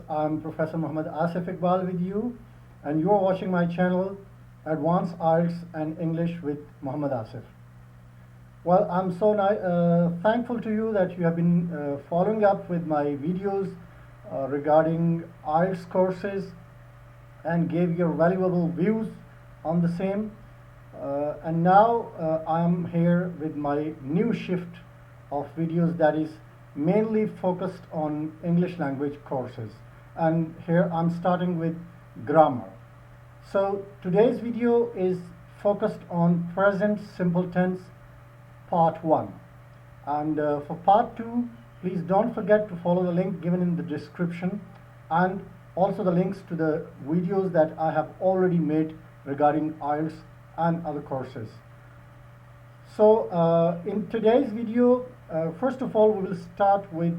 I'm Professor Muhammad Asif Iqbal with you, and you're watching my channel Advanced IELTS and English with Muhammad Asif. Well, I'm so thankful to you that you have been following up with my videos regarding IELTS courses and gave your valuable views on the same. And now I'm here with my new shift of videos that is mainly focused on English language courses, and here I'm starting with grammar. So today's video is focused on present simple tense part 1, and for part 2 please don't forget to follow the link given in the description and also the links to the videos that I have already made regarding IELTS and other courses. So in today's video, first of all, we will start with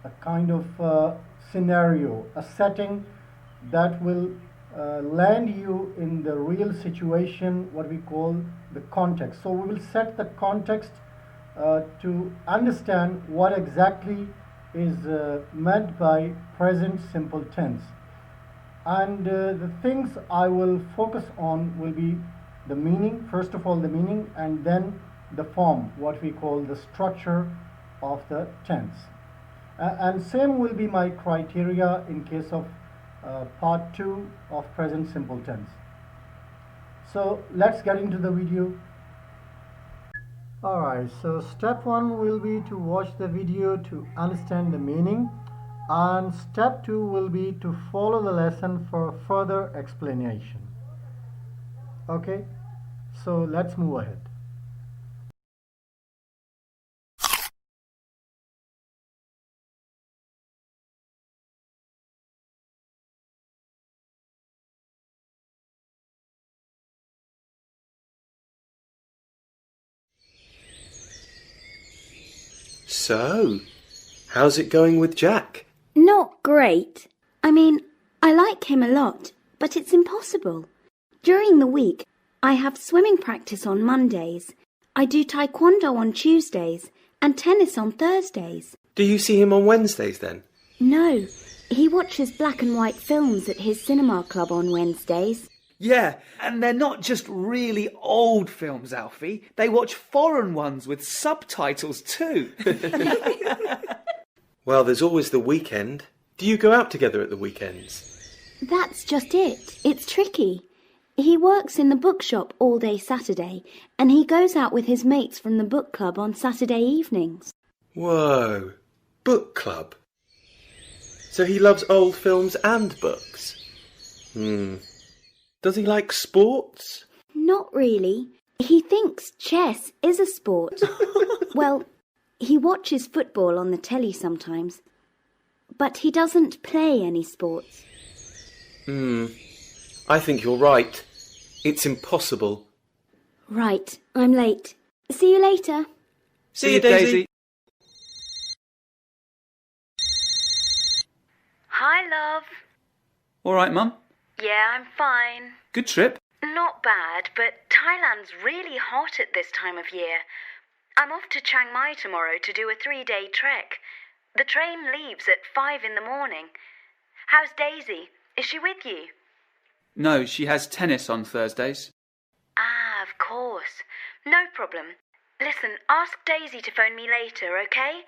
a kind of scenario, a setting that will land you in the real situation, what we call the context. So we will set the context to understand what exactly is meant by present simple tense. And the things I will focus on will be the meaning, first of all the meaning, and then the form, what we call the structure of the tense. And same will be my criteria in case of part 2 of present simple tense. So let's get into the video. Alright, so step 1 will be to watch the video to understand the meaning, and step 2 will be to follow the lesson for further explanation. Okay, so let's move ahead. So, how's it going with Jack? Not great. I mean, I like him a lot, but it's impossible. During the week, I have swimming practice on Mondays. I do taekwondo on Tuesdays and tennis on Thursdays. Do you see him on Wednesdays then? No, he watches black and white films at his cinema club on Wednesdays. Yeah, and they're not just really old films, Alfie. They watch foreign ones with subtitles too. Well, there's always the weekend. Do you go out together at the weekends? That's just it. It's tricky. He works in the bookshop all day Saturday, and he goes out with his mates from the book club on Saturday evenings. Whoa, book club. So he loves old films and books. Does he like sports? Not really. He thinks chess is a sport. Well, he watches football on the telly sometimes, but he doesn't play any sports. I think you're right. It's impossible. Right, I'm late. See you later. See you, Daisy. Hi, love. All right, Mum. Yeah, I'm fine. Good trip. Not bad, but Thailand's really hot at this time of year. I'm off to Chiang Mai tomorrow to do a 3-day trek. The train leaves at 5 in the morning. How's Daisy? Is she with you? No, she has tennis on Thursdays. Ah, of course. No problem. Listen, ask Daisy to phone me later, okay?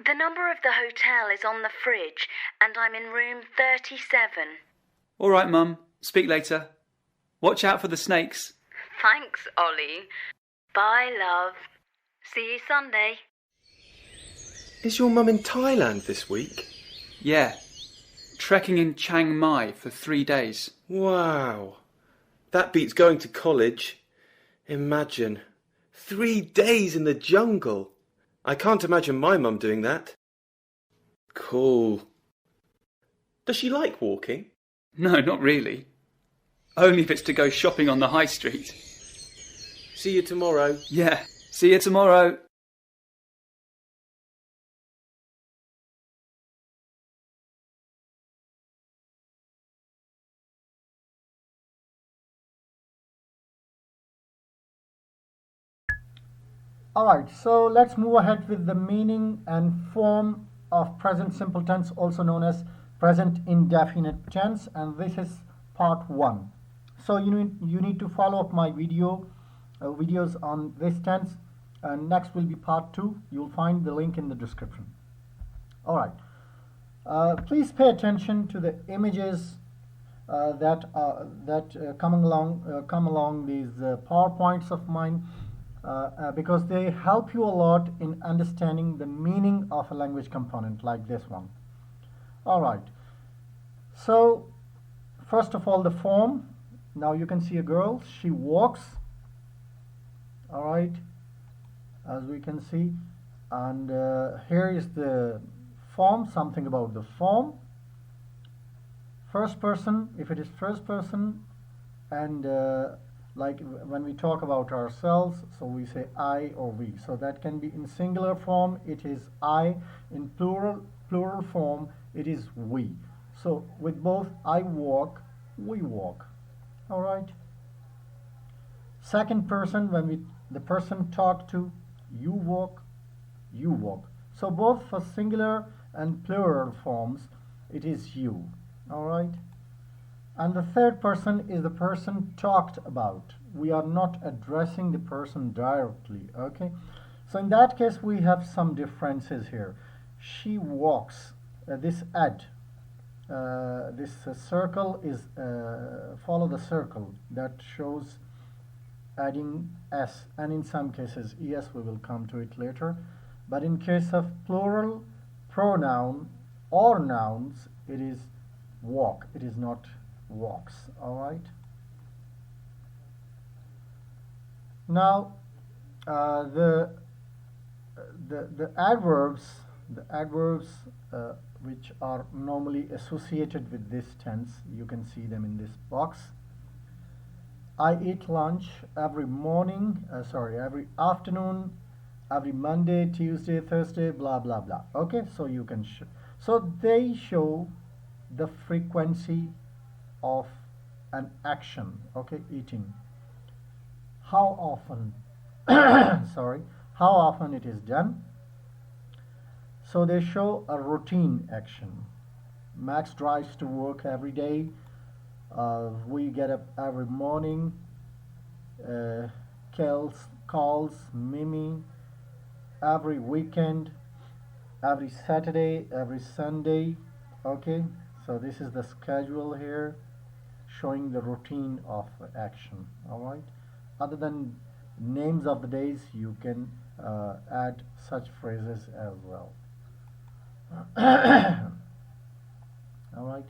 The number of the hotel is on the fridge, and I'm in room 37. All right, Mum. Speak later. Watch out for the snakes. Thanks, Ollie. Bye, love. See you Sunday. Is your mum in Thailand this week? Yeah. Trekking in Chiang Mai for 3 days. Wow. That beats going to college. Imagine. 3 days in the jungle. I can't imagine my mum doing that. Cool. Does she like walking? No, not really. Only if it's to go shopping on the high street. See you tomorrow. Yeah. See you tomorrow. Alright, so let's move ahead with the meaning and form of present simple tense, also known as present indefinite tense, and this is part 1. So you need to follow up my videos on this tense, and next will be part 2. You'll find the link in the description. All right. Please pay attention to the images that come along these PowerPoints of mine, because they help you a lot in understanding the meaning of a language component like this one. All right. So first of all, the form. Now you can see a girl. She walks. All right, as we can see, and here is the form. Something about the form. First person, if it is first person, and like when we talk about ourselves, so we say I or we. So that can be in singular form, it is I. In plural form, it is we. So with both I walk, we walk. All right. Second person, when the person talk to, you walk, you walk. So both for singular and plural forms, it is you. All right. And the third person is the person talked about. We are not addressing the person directly. Okay. So in that case, we have some differences here. She walks. This circle is follow the circle that shows adding s, and in some cases es. We will come to it later, but in case of plural pronoun or nouns, it is walk. It is not walks. All right. Now the adverbs which are normally associated with this tense, you can see them in this box. I eat lunch every morning, every afternoon, every Monday, Tuesday, Thursday, blah blah blah. Okay, so you can so they show the frequency of an action. Okay, eating. How often how often it is done. So they show a routine action. Max drives to work every day. We get up every morning. Kels calls Mimi every weekend, every Saturday, every Sunday. Okay, so this is the schedule here, showing the routine of action. All right. Other than names of the days, you can add such phrases as well. All right.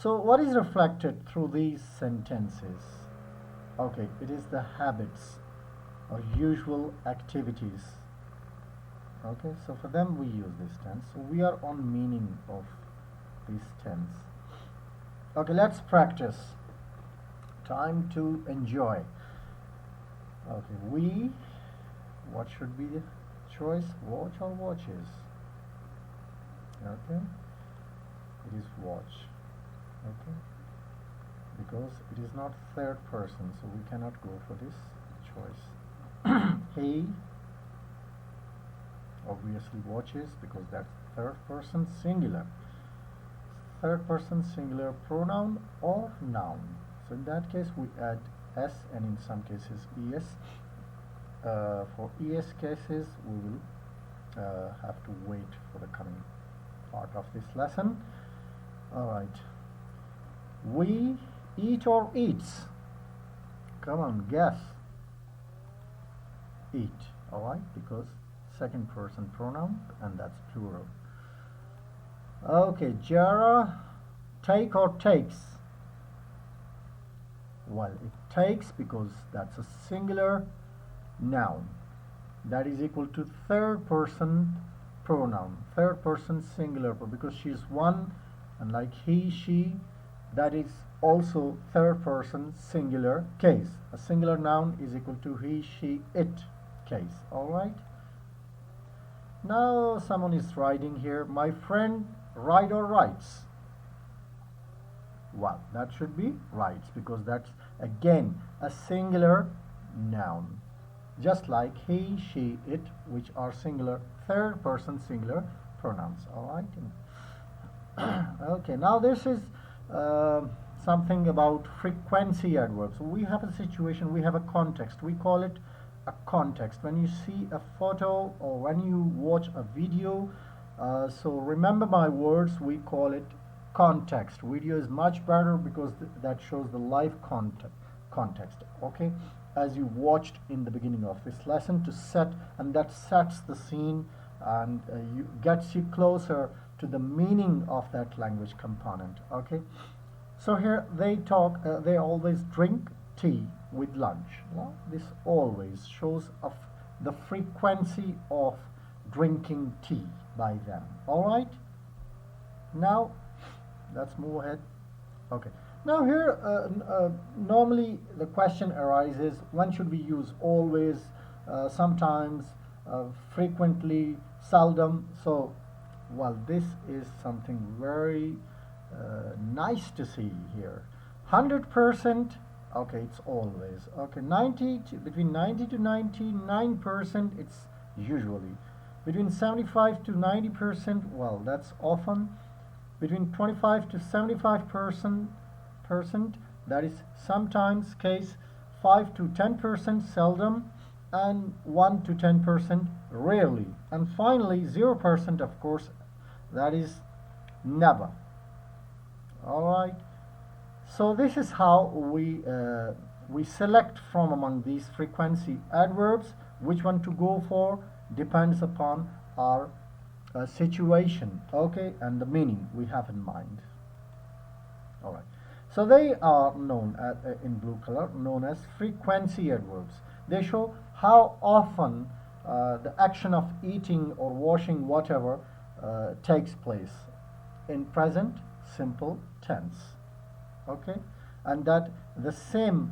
So what is reflected through these sentences? Okay, it is the habits or usual activities. Okay, so for them we use this tense. So we are on meaning of this tense. Okay, let's practice. Time to enjoy. Okay, we, what should be the choice? Watch or watches? Okay, it is watch. Okay, because it is not third person, so we cannot go for this choice. He obviously watches because that's third person singular. Third person singular pronoun or noun. So in that case we add s, and in some cases es. For es cases we will have to wait for the coming part of this lesson. All right. We eat or eats. Come on, guess. Eat. All right, because second person pronoun, and that's plural. Okay, Jara, take or takes. Well, it takes because that's a singular noun. That is equal to third person pronoun. Third person singular, because she's one, and like he, she, that is also third person singular case. A singular noun is equal to he, she, it case. All right. Now someone is writing here, my friend write or writes. Well, that should be writes, because that's again a singular noun. Just like he, she, it, which are singular third person singular pronouns. All right. Okay, now this is something about frequency adverbs. We have a situation, we have a context. We call it a context. When you see a photo or when you watch a video, so remember my words, we call it context. Video is much better because that shows the live context. Okay, as you watched in the beginning of this lesson, to set, and that sets the scene and gets you closer to the meaning of that language component. Okay, so here they always drink tea with lunch. Well, this always shows of the frequency of drinking tea by them. All right, now let's move ahead. Okay, now here normally the question arises, when should we use always, sometimes, frequently, seldom? So well, this is something very nice to see here. 100%, okay, it's always. Okay, between 90 to 99%, it's usually. Between 75 to 90%, well, that's often. Between 25 to 75%, that is sometimes case. 5 to 10%, seldom. And 1 to 10%, rarely. And finally 0%, of course, that is never. All right, so this is how we select from among these frequency adverbs which one to go for. Depends upon our situation, okay, and the meaning we have in mind. All right, so they are known in blue color, known as frequency adverbs. They show how often the action of eating or washing, whatever, takes place in present simple tense. Okay, and that the same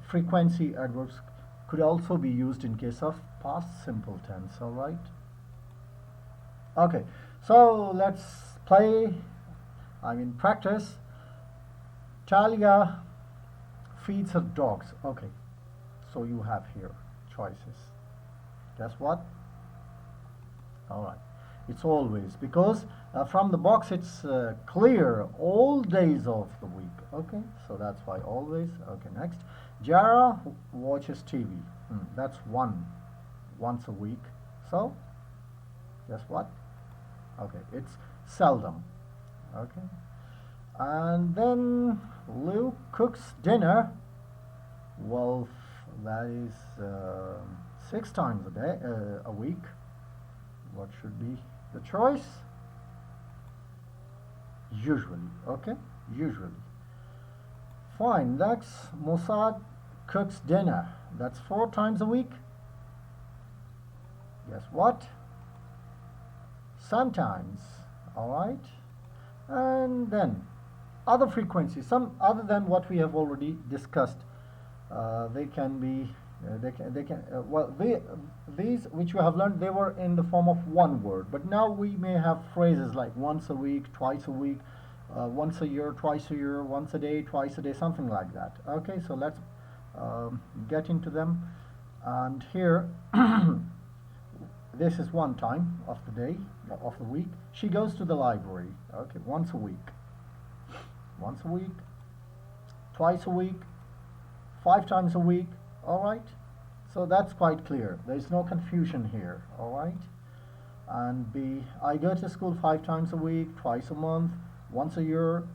frequency adverbs could also be used in case of past simple tense. All right. Okay, so let's practice. Talia feeds her dogs. Okay, so you have here choices. Guess what? All right, it's always, because from the box it's clear, all days of the week. Okay, so that's why always. Okay, next. Jara watches TV. That's once a week. So guess what? Okay, it's seldom. Okay, and then Lou cooks dinner. Well, that is 6 times a week. What should be the choice? Usually. Okay, usually. Fine, that's Mossad cooks dinner. That's 4 times a week. Guess what? Sometimes. All right, and then other frequencies, some other than what we have already discussed. They can be these which we have learned, they were in the form of one word, but now we may have phrases like once a week, twice a week, once a year, twice a year, once a day, twice a day, something like that. Okay, so let's get into them. And here this is one time of the day, of the week. She goes to the library. Okay, once a week, twice a week, 5 times a week. All right, so that's quite clear. There's no confusion here. All right, and B, I go to school 5 times a week, twice a month, once a year.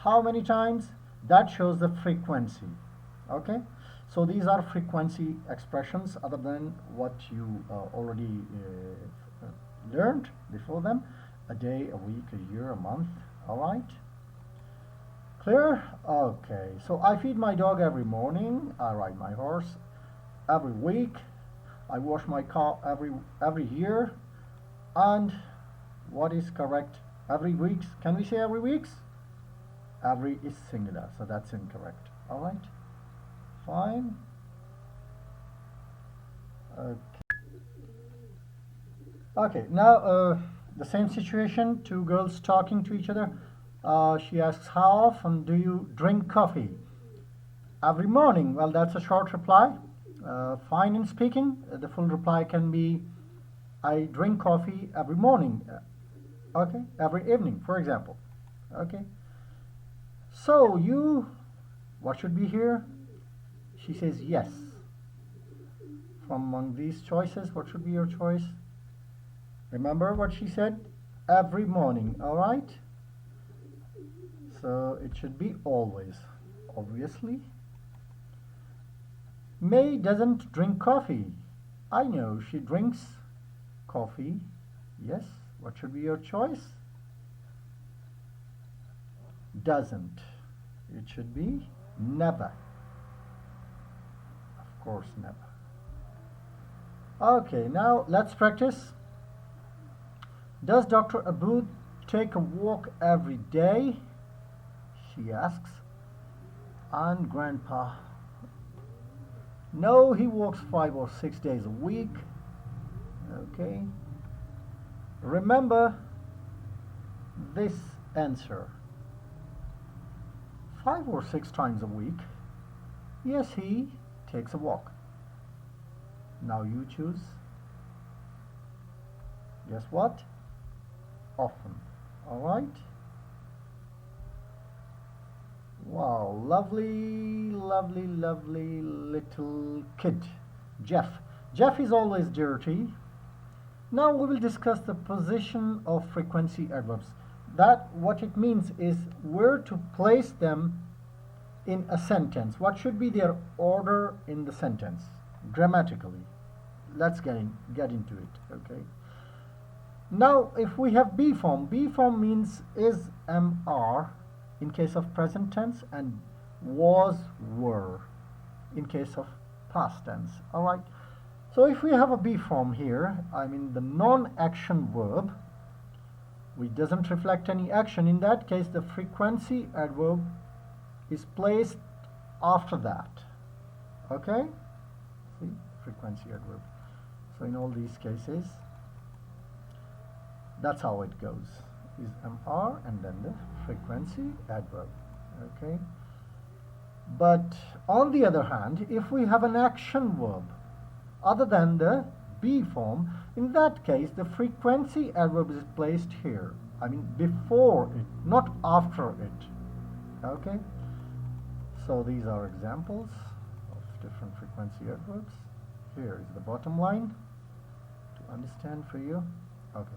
How many times? That shows the frequency. Okay, so these are frequency expressions other than what you already learned before them. A day, a week, a year, a month. All right, clear? Okay, so I feed my dog every morning. I ride my horse every week. I wash my car every year. And what is correct? Every week. Can we say every weeks? Every is singular, so that's incorrect. All right, fine. Okay, now the same situation, 2 girls talking to each other. She asks, how often do you drink coffee? Every morning. Well, that's a short reply. Fine in speaking. The full reply can be, I drink coffee every morning. Okay, every evening, for example. Okay. So what should be here? She says yes. From among these choices, what should be your choice? Remember what she said? Every morning, all right? So it should be always, obviously. May doesn't drink coffee. I know she drinks coffee. Yes. What should be your choice? Doesn't. It should be never. Of course, never. Okay, now let's practice. Does Dr. Abood take a walk every day? She asks. And Grandpa? No, he walks 5 or 6 days a week. Okay. Remember this answer. 5 or 6 times a week. Yes, he takes a walk. Now you choose. Guess what? Often. All right. Wow, lovely, lovely, lovely little kid. Jeff. Jeff is always dirty. Now we will discuss the position of frequency adverbs. That what it means is where to place them in a sentence. What should be their order in the sentence grammatically? Let's get into it. Okay. Now if we have be form means is, am, are in case of present tense and was, were in case of past tense. All right. So if we have a be form here, I mean the non-action verb, which doesn't reflect any action, in that case the frequency adverb is placed after that. Okay? See, frequency adverb. So in all these cases, that's how it goes. Is, am, are, and then the frequency adverb. Okay? But on the other hand, if we have an action verb other than the be form, in that case the frequency adverb is placed here. I mean before it, not after it. Okay? So these are examples of different frequency adverbs. Here is the bottom line to understand for you. Okay.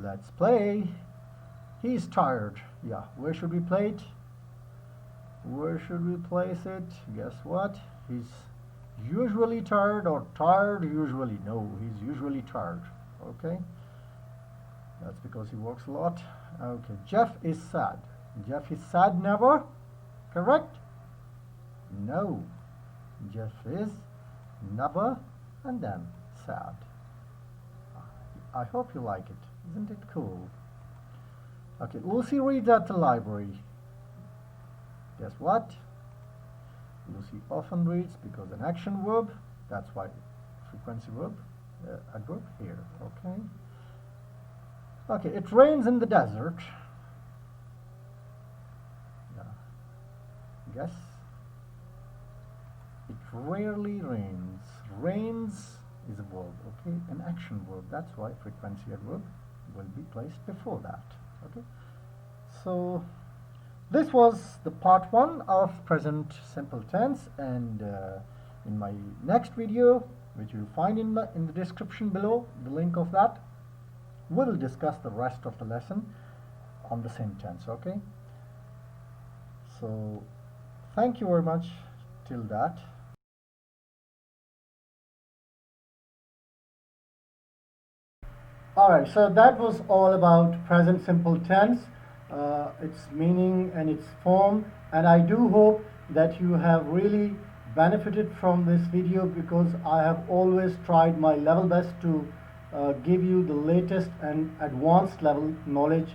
Let's play. He's tired. Yeah. Where should we play it? Where should we place it? Guess what? He's usually tired, or tired usually. No, he's usually tired. Okay. That's because he works a lot. Okay. Jeff is sad. Jeff is sad never. Correct? No. Jeff is never and then sad. I hope you like it. Isn't it cool? Okay, Lucy reads at the library. Guess what? Lucy often reads because an action verb, that's why frequency verb, adverb here, okay? Okay, it rains in the desert. Yeah. Guess? It rarely rains. Rains is a verb, okay? An action verb, that's why frequency adverb will be placed before that, okay? So this was the part 1 of present simple tense, and in my next video, which you'll find in the description below, the link of that, we will discuss the rest of the lesson on the same tense, okay? So thank you very much till that. Alright, so that was all about present simple tense, its meaning and its form, and I do hope that you have really benefited from this video, because I have always tried my level best to give you the latest and advanced level knowledge,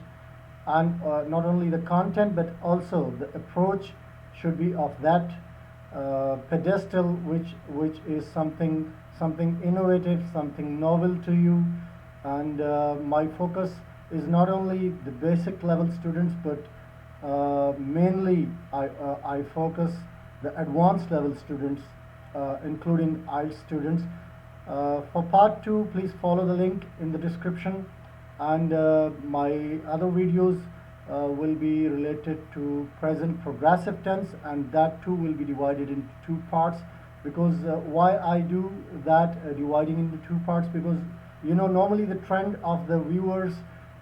and not only the content but also the approach should be of that pedestal which is something innovative, something novel to you. And my focus is not only the basic level students, but mainly I focus the advanced level students, including IELTS students, For part 2, please follow the link in the description, and my other videos will be related to present progressive tense, and that too will be divided into 2 parts. Because why I do that, dividing into 2 parts, because you know normally the trend of the viewers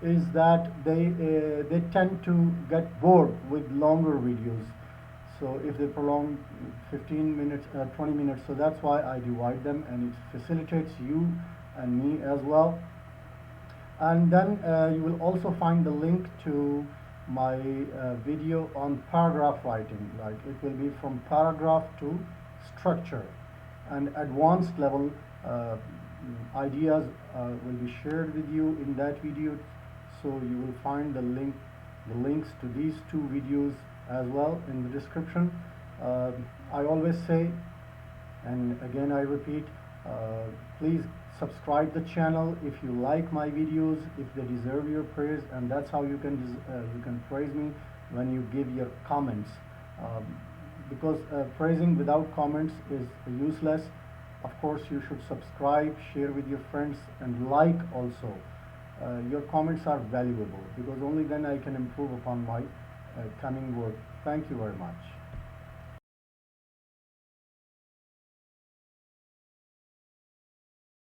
is that they tend to get bored with longer videos. So if they prolong 15 minutes, 20 minutes, so that's why I divide them, and it facilitates you and me as well. And then you will also find the link to my video on paragraph writing. Like it will be from paragraph to structure, and advanced level ideas will be shared with you in that video. So you will find the links to these 2 videos as well in the description. I always say, and again I repeat, please subscribe the channel if you like my videos, if they deserve your praise, and that's how you can praise me when you give your comments. Because praising without comments is useless. Of course, you should subscribe, share with your friends, and like also. Your comments are valuable, because only then I can improve upon my coming work. Thank you very much.